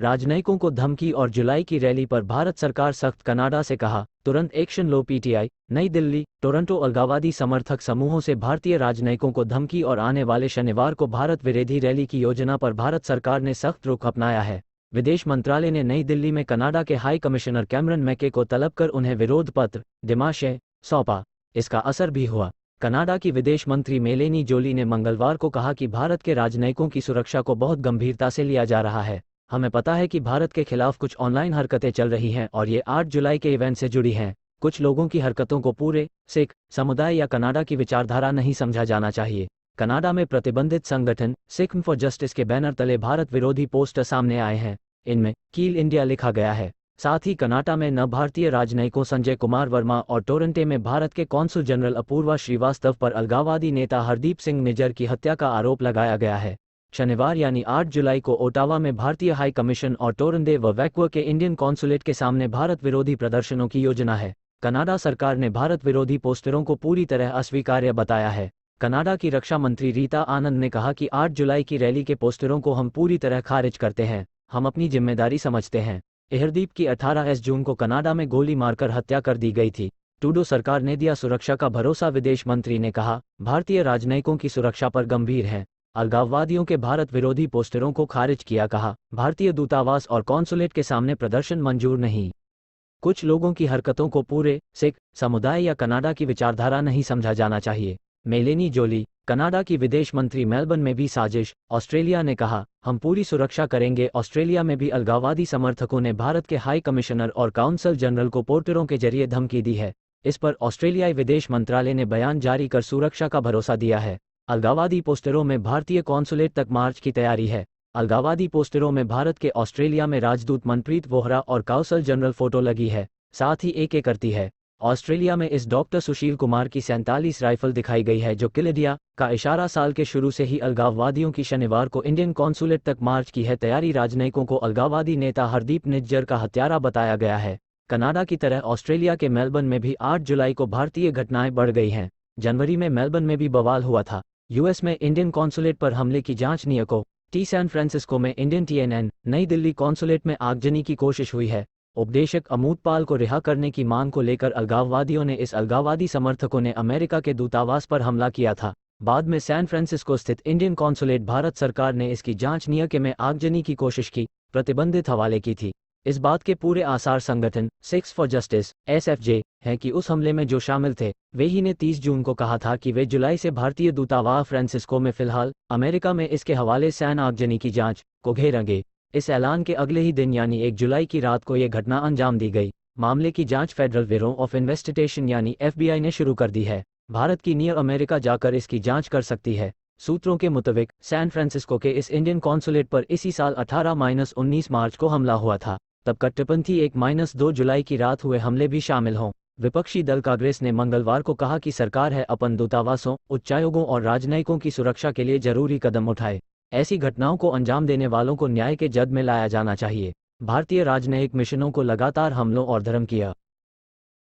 राजनयिकों को धमकी और जुलाई की रैली पर भारत सरकार सख्त, कनाडा से कहा तुरंत एक्शन लो। पीटीआई नई दिल्ली। टोरंटो अलगाववादी समर्थक समूहों से भारतीय राजनयिकों को धमकी और आने वाले शनिवार को भारत विरोधी रैली की योजना पर भारत सरकार ने सख्त रुख अपनाया है। विदेश मंत्रालय ने नई दिल्ली में कनाडा के हाई कमिश्नर कैमरन मैके को तलब कर उन्हें विरोध पत्र दिमाशय सौंपा। इसका असर भी हुआ। कनाडा की विदेश मंत्री मेलेनी जोली ने मंगलवार को कहा कि भारत के राजनयिकों की सुरक्षा को बहुत गंभीरता से लिया जा रहा है। हमें पता है कि भारत के खिलाफ कुछ ऑनलाइन हरकतें चल रही हैं और ये 8 जुलाई के इवेंट से जुड़ी हैं। कुछ लोगों की हरकतों को पूरे सिख समुदाय या कनाडा की विचारधारा नहीं समझा जाना चाहिए। कनाडा में प्रतिबंधित संगठन सिख फॉर जस्टिस के बैनर तले भारत विरोधी पोस्टर सामने आए हैं। इनमें कील इंडिया लिखा गया है। साथ ही कनाडा में न भारतीय राजनयिकों संजय कुमार वर्मा और टोरंटो में भारत के कॉन्सुल जनरल अपूर्वा श्रीवास्तव पर अलगाववादी नेता हरदीप सिंह निज्जर की हत्या का आरोप लगाया गया है। शनिवार यानी 8 जुलाई को ओटावा में भारतीय हाई कमीशन और टोरंटो व वैंकूवर के इंडियन कॉन्सुलेट के सामने भारत विरोधी प्रदर्शनों की योजना है। कनाडा सरकार ने भारत विरोधी पोस्टरों को पूरी तरह अस्वीकार्य बताया है। कनाडा की रक्षा मंत्री रीता आनंद ने कहा कि 8 जुलाई की रैली के पोस्टरों को हम पूरी तरह खारिज करते हैं। हम अपनी जिम्मेदारी समझते हैं। हरदीप की 18 जून को कनाडा में गोली मारकर हत्या कर दी गई थी। ट्रूडो सरकार ने दिया सुरक्षा का भरोसा। विदेश मंत्री ने कहा भारतीय राजनयिकों की सुरक्षा पर गंभीर है। अलगाववादियों के भारत विरोधी पोस्टरों को खारिज किया। कहा भारतीय दूतावास और कॉन्सुलेट के सामने प्रदर्शन मंजूर नहीं। कुछ लोगों की हरकतों को पूरे सिख समुदाय या कनाडा की विचारधारा नहीं समझा जाना चाहिए। मेलेनी जोली। कनाडा की विदेश मंत्री मेलबर्न में भी साजिश। ऑस्ट्रेलिया ने कहा हम पूरी सुरक्षा करेंगे। ऑस्ट्रेलिया में भी अलगाववादी समर्थकों ने भारत के हाई कमिश्नर और काउंसल जनरल को पोस्टरों के जरिए धमकी दी है। इस पर ऑस्ट्रेलियाई विदेश मंत्रालय ने बयान जारी कर सुरक्षा का भरोसा दिया है। अलगाववादी पोस्टरों में भारतीय कॉन्सुलेट तक मार्च की तैयारी है। अलगाववादी पोस्टरों में भारत के ऑस्ट्रेलिया में राजदूत मनप्रीत वोहरा और काउंसल जनरल फोटो लगी है। साथ ही एक करती है। ऑस्ट्रेलिया में इस डॉक्टर सुशील कुमार की 47 राइफल दिखाई गई है जो किल इंडिया का इशारा। साल के शुरू से ही अलगाववादियों की शनिवार को इंडियन कॉन्सुलेट तक मार्च की है तैयारी। राजनयिकों को अलगाववादी नेता हरदीप निज्जर का हत्यारा बताया गया है। कनाडा की तरह ऑस्ट्रेलिया के मेलबर्न में भी 8 जुलाई को भारतीय घटनाएं बढ़ गई हैं। जनवरी में मेलबर्न में भी बवाल हुआ था। यूएस में इंडियन कॉन्सुलेट पर हमले की जांच नियको टी। सैन फ्रांसिस्को में इंडियन TNN नई दिल्ली कॉन्सुलेट में आगजनी की कोशिश हुई है। उपदेशक अमूतपाल को रिहा करने की मांग को लेकर अलगाववादियों ने अलगाववादी समर्थकों ने अमेरिका के दूतावास पर हमला किया था। बाद में सैन फ्रांसिस्को स्थित इंडियन कॉन्सुलेट भारत सरकार ने इसकी जांच नियके में आगजनी की कोशिश की प्रतिबंधित हवाले की थी। इस बात के पूरे आसार संगठन सिक्स फॉर जस्टिस SFJ हैं कि उस हमले में जो शामिल थे वे ही ने 30 जून को कहा था कि वे जुलाई से भारतीय दूतावास फ्रांसिस्को में फिलहाल अमेरिका में इसके हवाले सैन आगजनी की जांच को घेरेंगे। इस ऐलान के अगले ही दिन यानी 1 जुलाई की रात को यह घटना अंजाम दी गई। मामले की जांच फेडरल ब्यूरो ऑफ इन्वेस्टिगेशन यानी FBI ने शुरू कर दी है। भारत की नींव अमेरिका जाकर इसकी जांच कर सकती है। सूत्रों के मुताबिक सैन फ्रांसिस्को के इस इंडियन कॉन्सुलेट पर इसी साल 18-19 मार्च को हमला हुआ था। तब कट्टरपंथी 1-2 जुलाई की रात हुए हमले भी शामिल हों। विपक्षी दल कांग्रेस ने मंगलवार को कहा कि सरकार है अपन दूतावासों उच्चायोगों और राजनयिकों की सुरक्षा के लिए जरूरी कदम उठाए। ऐसी घटनाओं को अंजाम देने वालों को न्याय के जद में लाया जाना चाहिए। भारतीय राजनयिक मिशनों को लगातार हमलों और धर्म किया